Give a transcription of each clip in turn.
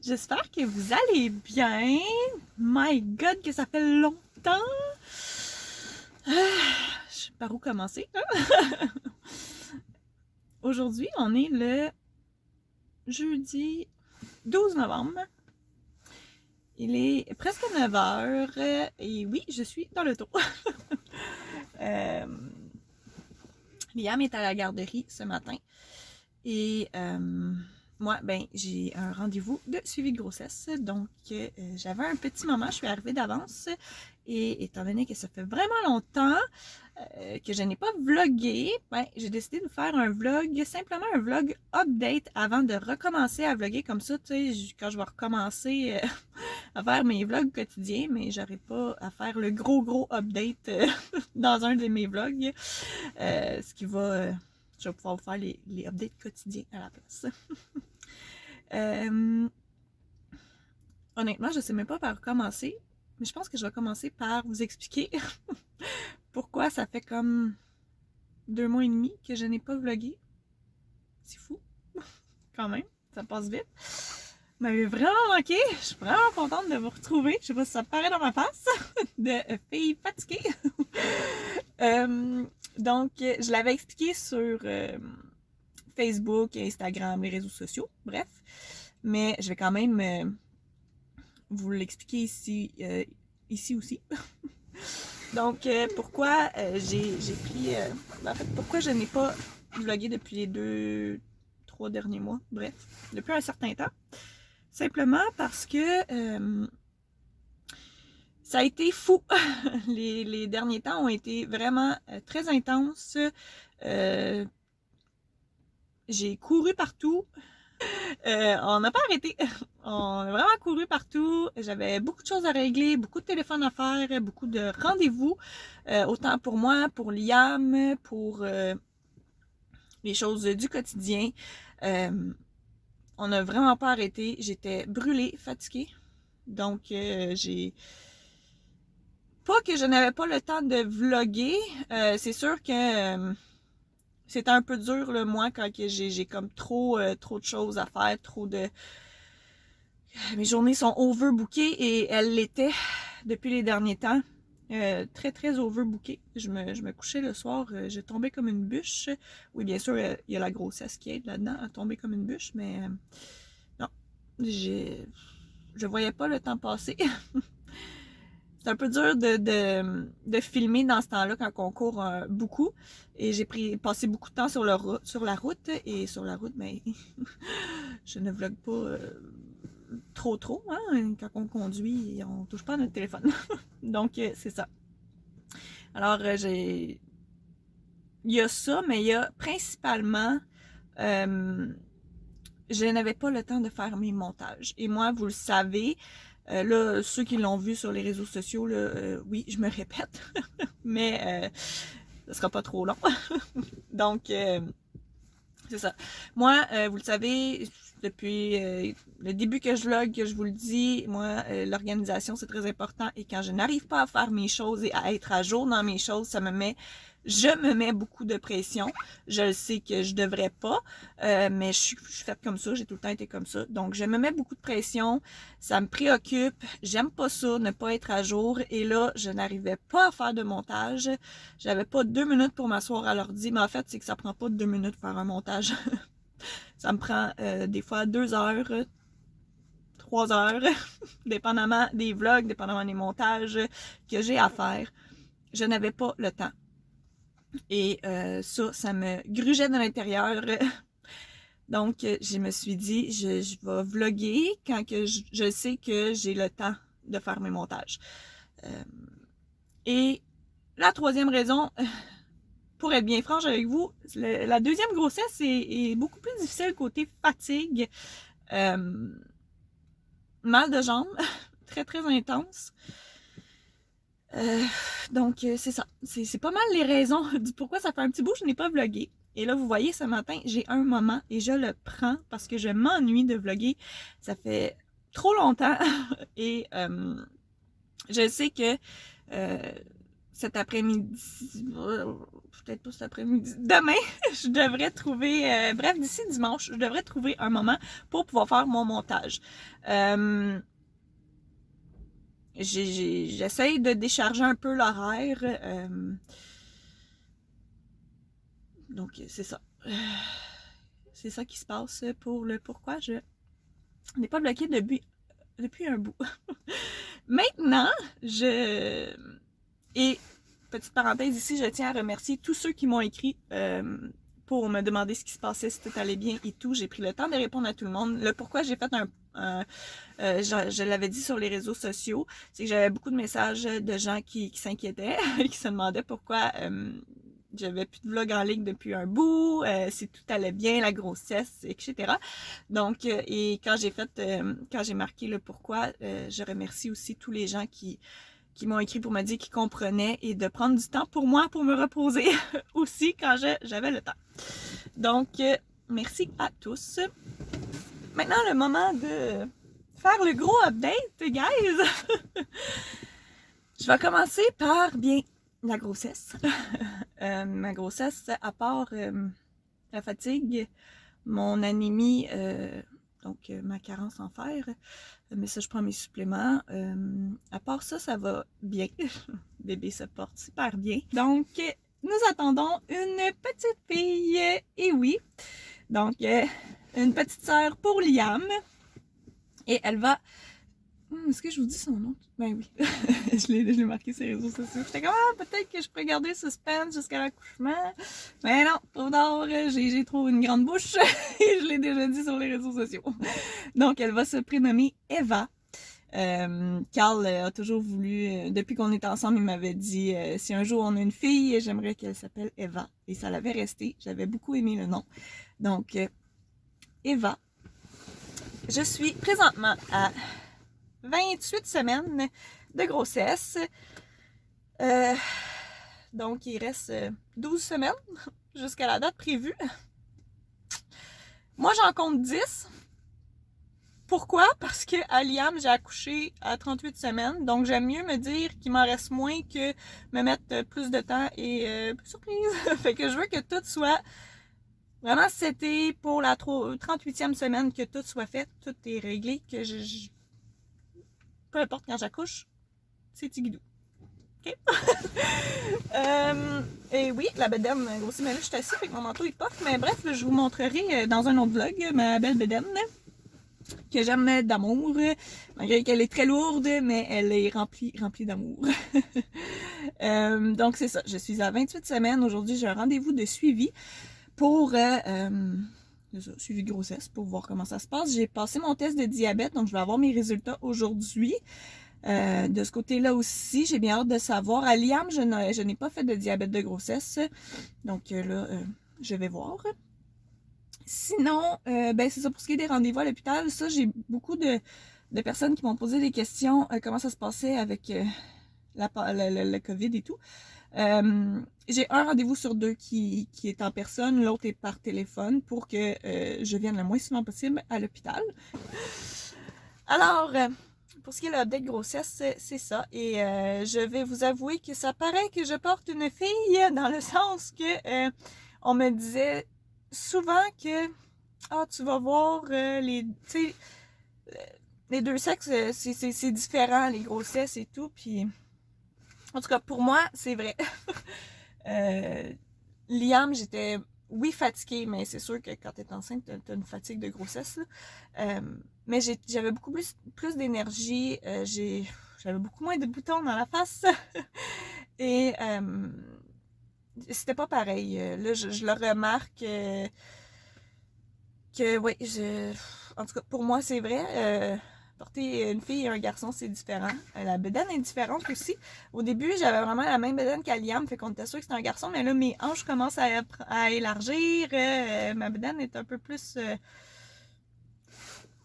j'espère que vous allez bien. My God, que ça fait longtemps. Je sais par où commencer. Aujourd'hui, on est le jeudi 12 novembre. Il est presque 9 h et oui, je suis dans l'auto. Liam est à la garderie ce matin et moi, j'ai un rendez-vous de suivi de grossesse, donc j'avais un petit moment, je suis arrivée d'avance et étant donné que ça fait vraiment longtemps que je n'ai pas vlogué, j'ai décidé de faire un vlog, simplement un vlog update avant de recommencer à vlogger comme ça, tu sais, quand je vais recommencer à faire mes vlogs quotidiens, mais j'aurai pas à faire le gros update dans un de mes vlogs, ce qui va... je vais pouvoir vous faire les updates quotidiens à la place. Honnêtement, je ne sais même pas par où commencer, mais je pense que je vais commencer par vous expliquer pourquoi ça fait comme 2 mois et demi que je n'ai pas vlogué. C'est fou, quand même, ça passe vite. Vous m'avez vraiment manqué, je suis vraiment contente de vous retrouver. Je sais pas si ça paraît dans ma face, de fille fatiguée. Donc, je l'avais expliqué sur Facebook, Instagram, les réseaux sociaux, bref. Mais je vais quand même vous l'expliquer ici aussi. Donc, pourquoi j'ai pris... en fait, pourquoi je n'ai pas vlogué depuis les 2-3 derniers mois, bref, depuis un certain temps. Simplement parce que ça a été fou. Les derniers temps ont été vraiment très intenses. J'ai couru partout. On n'a pas arrêté. On a vraiment couru partout. J'avais beaucoup de choses à régler, beaucoup de téléphones à faire, beaucoup de rendez-vous. Autant pour moi, pour Liam, pour les choses du quotidien. On n'a vraiment pas arrêté. J'étais brûlée, fatiguée. Donc, j'ai... Pas que je n'avais pas le temps de vlogger. C'est sûr que c'était un peu dur, le mois, quand j'ai comme trop de choses à faire, trop de... Mes journées sont overbookées et elles l'étaient depuis les derniers temps. Très overbookées. Je me couchais le soir, je tombais comme une bûche. Oui, bien sûr, il y a la grossesse qui aide là-dedans, à tomber comme une bûche, mais non, je voyais pas le temps passer. C'est un peu dur de filmer dans ce temps-là quand on court beaucoup. Et j'ai passé beaucoup de temps sur la route. Et sur la route, mais je ne vlogue pas trop. Hein? Quand on conduit, on touche pas à notre téléphone. Donc, c'est ça. Alors, il y a ça, mais il y a principalement... je n'avais pas le temps de faire mes montages. Et moi, vous le savez... là, ceux qui l'ont vu sur les réseaux sociaux, là, oui, je me répète, mais ce sera pas trop long. Donc, c'est ça. Moi, vous le savez, depuis le début que je vlog, que je vous le dis, moi, l'organisation, c'est très important. Et quand je n'arrive pas à faire mes choses et à être à jour dans mes choses, je me mets beaucoup de pression. Je le sais que je devrais pas, mais je suis faite comme ça, j'ai tout le temps été comme ça. Donc, je me mets beaucoup de pression, ça me préoccupe, j'aime pas ça, ne pas être à jour. Et là, je n'arrivais pas à faire de montage. J'avais pas 2 minutes pour m'asseoir à l'ordi, mais en fait, c'est que ça prend pas 2 minutes pour faire un montage. Ça me prend des fois 2 heures, 3 heures, dépendamment des vlogs, dépendamment des montages que j'ai à faire. Je n'avais pas le temps. Et ça me grugeait de l'intérieur. Donc, je me suis dit, je vais vlogger quand que je sais que j'ai le temps de faire mes montages. Et la troisième raison, pour être bien franche avec vous, la deuxième grossesse est beaucoup plus difficile côté fatigue, mal de jambes, très intense. Donc, c'est ça. C'est pas mal les raisons du pourquoi ça fait un petit bout que je n'ai pas vlogué. Et là, vous voyez, ce matin, j'ai un moment et je le prends parce que je m'ennuie de vlogger. Ça fait trop longtemps et je sais que cet après-midi, peut-être pas cet après-midi, demain, je devrais trouver, bref, d'ici dimanche, je devrais trouver un moment pour pouvoir faire mon montage. J'essaye de décharger un peu l'horaire, donc c'est ça. C'est ça qui se passe pour le pourquoi je n'ai pas bloqué depuis un bout. Maintenant, et petite parenthèse ici, je tiens à remercier tous ceux qui m'ont écrit pour me demander ce qui se passait, si tout allait bien et tout. J'ai pris le temps de répondre à tout le monde. Le pourquoi j'ai fait je l'avais dit sur les réseaux sociaux, c'est que j'avais beaucoup de messages de gens qui s'inquiétaient, qui se demandaient pourquoi j'avais plus de vlog en ligne depuis un bout, si tout allait bien, la grossesse, etc. Donc, et quand j'ai marqué le pourquoi, je remercie aussi tous les gens qui m'ont écrit pour me dire qu'ils comprenaient et de prendre du temps pour moi, pour me reposer aussi quand j'avais le temps. Donc, merci à tous. Maintenant, le moment de faire le gros update, guys! Je vais commencer par, bien, la grossesse. Ma grossesse, à part la fatigue, mon anémie, donc ma carence en fer, mais ça, je prends mes suppléments. À part ça, ça va bien. Bébé se porte super bien. Donc, nous attendons une petite fille, et oui. Donc, une petite sœur pour Liam. Et elle va... Est-ce que je vous dis son nom? Ben oui. je l'ai marqué sur les réseaux sociaux. J'étais comme, peut-être que je pourrais garder le suspense jusqu'à l'accouchement. Mais non, trop tard, j'ai trop une grande bouche. Et je l'ai déjà dit sur les réseaux sociaux. Donc, elle va se prénommer Eva. Carl a toujours voulu, depuis qu'on est ensemble, il m'avait dit, si un jour on a une fille, j'aimerais qu'elle s'appelle Eva. Et ça l'avait resté. J'avais beaucoup aimé le nom. Donc, Eva. Je suis présentement à 28 semaines de grossesse. Donc, il reste 12 semaines jusqu'à la date prévue. Moi, j'en compte 10. Pourquoi? Parce que à Liam, j'ai accouché à 38 semaines. Donc, j'aime mieux me dire qu'il m'en reste moins que me mettre plus de temps et surprise. Fait que je veux que tout soit vraiment c'était pour la 38e semaine que tout soit fait, tout est réglé, que peu importe quand j'accouche, c'est tigidou. OK? Et oui, la bedaine grossit, mais là je suis assise avec mon manteau il pop, mais bref, je vous montrerai dans un autre vlog ma belle bedaine que j'aime d'amour, malgré qu'elle est très lourde, mais elle est remplie d'amour. Donc c'est ça, je suis à 28 semaines, aujourd'hui j'ai un rendez-vous de suivi pour suivi de grossesse pour voir comment ça se passe. J'ai passé mon test de diabète, donc je vais avoir mes résultats aujourd'hui. De ce côté-là aussi, j'ai bien hâte de savoir. À Liam, je n'ai pas fait de diabète de grossesse, donc là, je vais voir. Sinon, ben c'est ça pour ce qui est des rendez-vous à l'hôpital. Ça, j'ai beaucoup de personnes qui m'ont posé des questions, comment ça se passait avec le COVID et tout. J'ai un rendez-vous sur 2 qui est en personne, l'autre est par téléphone pour que je vienne le moins souvent possible à l'hôpital. Alors, pour ce qui est de l'update grossesse, c'est ça. Et je vais vous avouer que ça paraît que je porte une fille dans le sens que on me disait souvent que tu vas voir les deux sexes, c'est différent, les grossesses et tout, puis en tout cas, pour moi, c'est vrai. Liam, j'étais, oui, fatiguée, mais c'est sûr que quand t'es enceinte, t'as une fatigue de grossesse. Mais j'avais beaucoup plus d'énergie. J'avais beaucoup moins de boutons dans la face. Et c'était pas pareil. Là, je le remarque que oui, en tout cas, pour moi, c'est vrai. Porter une fille et un garçon, c'est différent. La bedaine est différente aussi. Au début, j'avais vraiment la même bedaine qu'à Liam, fait qu'on était sûr que c'était un garçon, mais là, mes hanches commencent à élargir. Ma bedaine est un peu plus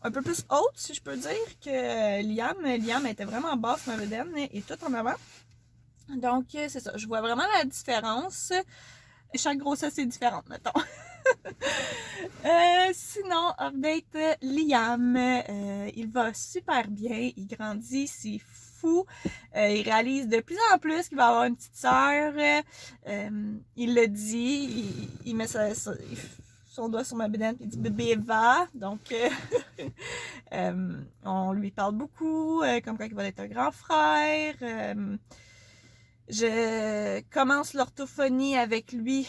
haute, si je peux dire, que Liam. Liam était vraiment basse, ma bedaine, et tout en avant. Donc, c'est ça. Je vois vraiment la différence. Chaque grossesse est différente, mettons. Sinon, update Liam, il va super bien, il grandit, c'est fou. Il réalise de plus en plus qu'il va avoir une petite sœur. Il le dit, il met son doigt sur ma bédaine et il dit bébé Eva. Donc, on lui parle beaucoup, comme quand il va être un grand frère. Je commence l'orthophonie avec lui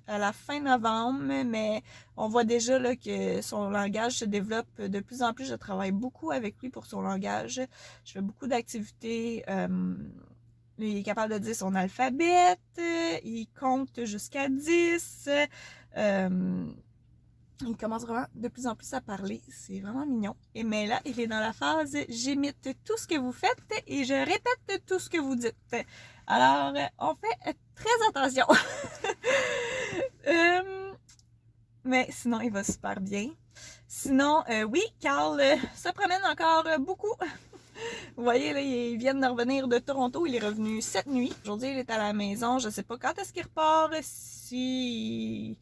à la fin novembre, mais on voit déjà là, que son langage se développe de plus en plus. Je travaille beaucoup avec lui pour son langage. Je fais beaucoup d'activités. Il est capable de dire son alphabet. Il compte jusqu'à 10. Il commence vraiment de plus en plus à parler. C'est vraiment mignon. Mais là, il est dans la phase « J'imite tout ce que vous faites et je répète tout ce que vous dites ». Alors, on fait très attention. Mais sinon, il va super bien. Sinon, oui, Carl se promène encore beaucoup. Vous voyez, là, il vient de revenir de Toronto. Il est revenu cette nuit. Aujourd'hui, il est à la maison. Je sais pas quand est-ce qu'il repart. Si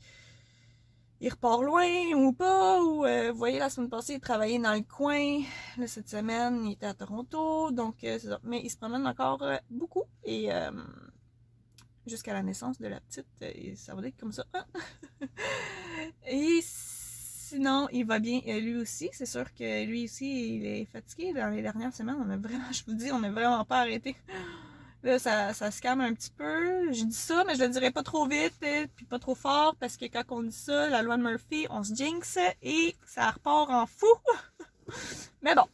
il repart loin ou pas. Ou, vous voyez, la semaine passée, il travaillait dans le coin. Là, cette semaine, il était à Toronto. Donc, c'est ça. Mais il se promène encore beaucoup. Et jusqu'à la naissance de la petite, et ça va être comme ça. Et sinon, il va bien lui aussi. C'est sûr que lui aussi, il est fatigué. Dans les dernières semaines, on a vraiment, je vous dis, on n'a vraiment pas arrêté. Là, ça se calme un petit peu. Je dis ça, mais je le dirai pas trop vite, puis pas trop fort, parce que quand on dit ça, la loi de Murphy, on se jinx et ça repart en fou. Mais bon,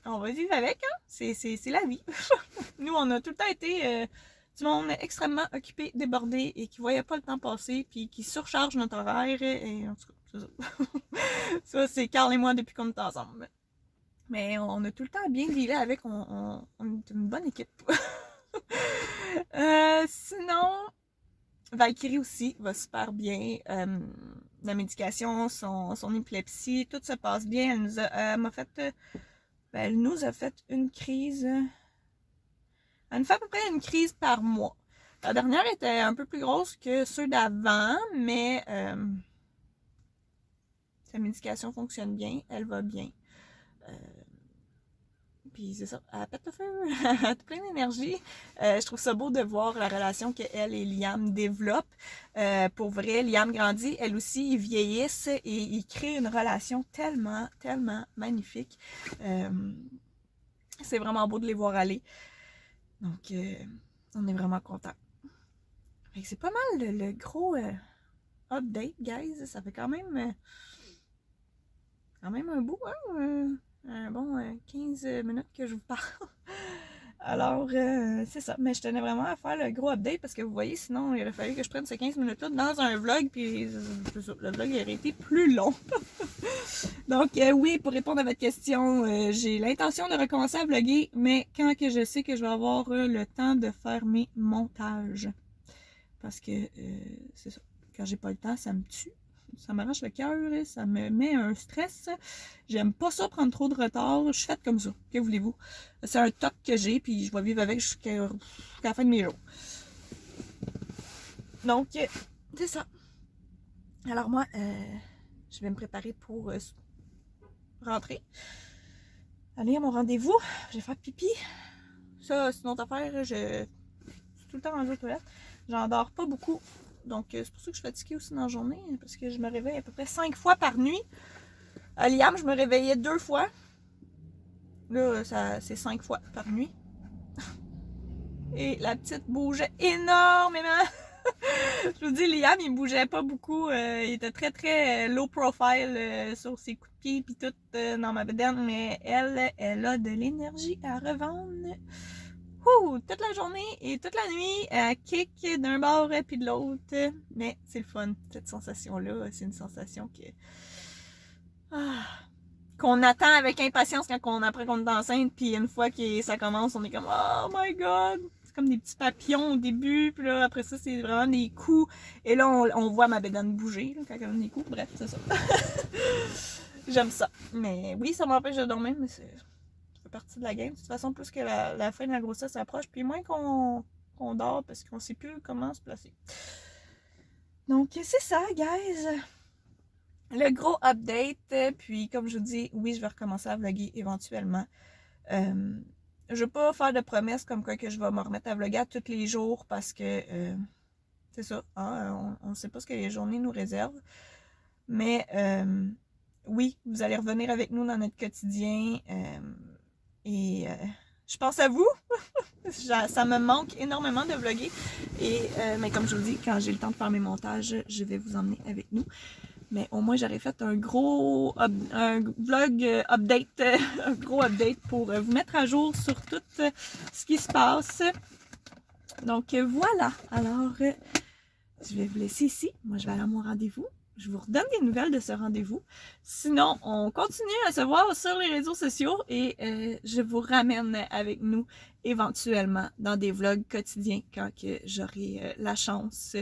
on va vivre avec, hein. C'est la vie. Nous, on a tout le temps été du monde extrêmement occupé, débordé et qui voyait pas le temps passer, puis qui surcharge notre horaire. Et en tout cas, c'est ça. Ça, c'est Carl et moi depuis qu'on est ensemble. Mais on a tout le temps bien dealé avec. On est une bonne équipe. Sinon, Valkyrie aussi va super bien. La médication, son épilepsie, tout se passe bien. Elle nous a fait une crise. Elle nous fait à peu près une crise par mois. La dernière était un peu plus grosse que ceux d'avant, mais sa médication fonctionne bien, elle va bien. Puis c'est ça, elle pète le feu, elle a plein d'énergie. Je trouve ça beau de voir la relation qu'elle et Liam développent. Pour vrai, Liam grandit, elle aussi, ils vieillissent et ils créent une relation tellement, tellement magnifique. C'est vraiment beau de les voir aller. Donc, on est vraiment contents. C'est pas mal le gros update, guys. Ça fait quand même un bout, hein? Un bon 15 minutes que je vous parle. Alors, c'est ça. Mais je tenais vraiment à faire le gros update parce que vous voyez, sinon, il aurait fallu que je prenne ces 15 minutes-là dans un vlog, puis le vlog aurait été plus long. Donc, oui, pour répondre à votre question, j'ai l'intention de recommencer à vlogger, mais quand que je sais que je vais avoir le temps de faire mes montages. Parce que, c'est ça. Quand j'ai pas le temps, ça me tue. Ça m'arrache le cœur, ça me met un stress. J'aime pas ça prendre trop de retard. Je suis faite comme ça. Que voulez-vous? C'est un toc que j'ai, puis je vais vivre avec jusqu'à la fin de mes jours. Donc, c'est ça. Alors moi, je vais me préparer pour rentrer. Aller à mon rendez-vous. Je vais faire pipi. Ça, c'est une autre affaire. Je suis tout le temps rangée aux toilettes. J'en dors pas beaucoup. Donc, c'est pour ça que je suis fatiguée aussi dans la journée, parce que je me réveille à peu près 5 fois par nuit. À Liam, je me réveillais 2 fois. Là, c'est 5 fois par nuit. Et la petite bougeait énormément. Je vous dis, Liam, il bougeait pas beaucoup. Il était très, très low profile sur ses coups de pied puis tout dans ma bedaine. Mais elle a de l'énergie à revendre. Toute la journée et toute la nuit, elle kick d'un bord puis de l'autre. Mais c'est le fun, cette sensation-là. C'est une sensation qu'on attend avec impatience quand on apprend qu'on est enceinte. Puis une fois que ça commence, on est comme « Oh my God! » C'est comme des petits papillons au début. Puis là, après ça, c'est vraiment des coups. Et là, on voit ma bédane bouger là, quand elle donne des coups. Bref, c'est ça. J'aime ça. Mais oui, ça m'empêche de dormir, mais c'est partie de la game. De toute façon, plus que la fin de la grossesse approche, puis moins qu'on dort parce qu'on sait plus comment se placer. Donc, c'est ça, guys. Le gros update. Puis, comme je vous dis, oui, je vais recommencer à vlogger éventuellement. je veux pas faire de promesses comme quoi que je vais me remettre à vlogger à tous les jours parce que c'est ça, hein, on ne sait pas ce que les journées nous réservent. Mais oui, vous allez revenir avec nous dans notre quotidien et je pense à vous. Ça me manque énormément de vlogger. Mais comme je vous dis, quand j'ai le temps de faire mes montages, je vais vous emmener avec nous. Mais au moins, j'aurais fait un gros un vlog update, un gros update pour vous mettre à jour sur tout ce qui se passe. Donc voilà. Alors, je vais vous laisser ici. Moi, je vais aller à mon rendez-vous. Je vous redonne des nouvelles de ce rendez-vous. Sinon, on continue à se voir sur les réseaux sociaux et je vous ramène avec nous éventuellement dans des vlogs quotidiens quand j'aurai la chance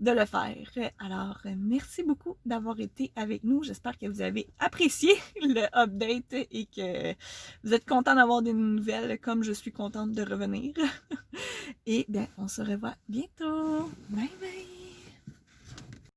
de le faire. Alors, merci beaucoup d'avoir été avec nous. J'espère que vous avez apprécié le update et que vous êtes content d'avoir des nouvelles comme je suis contente de revenir. Et bien, on se revoit bientôt. Bye bye!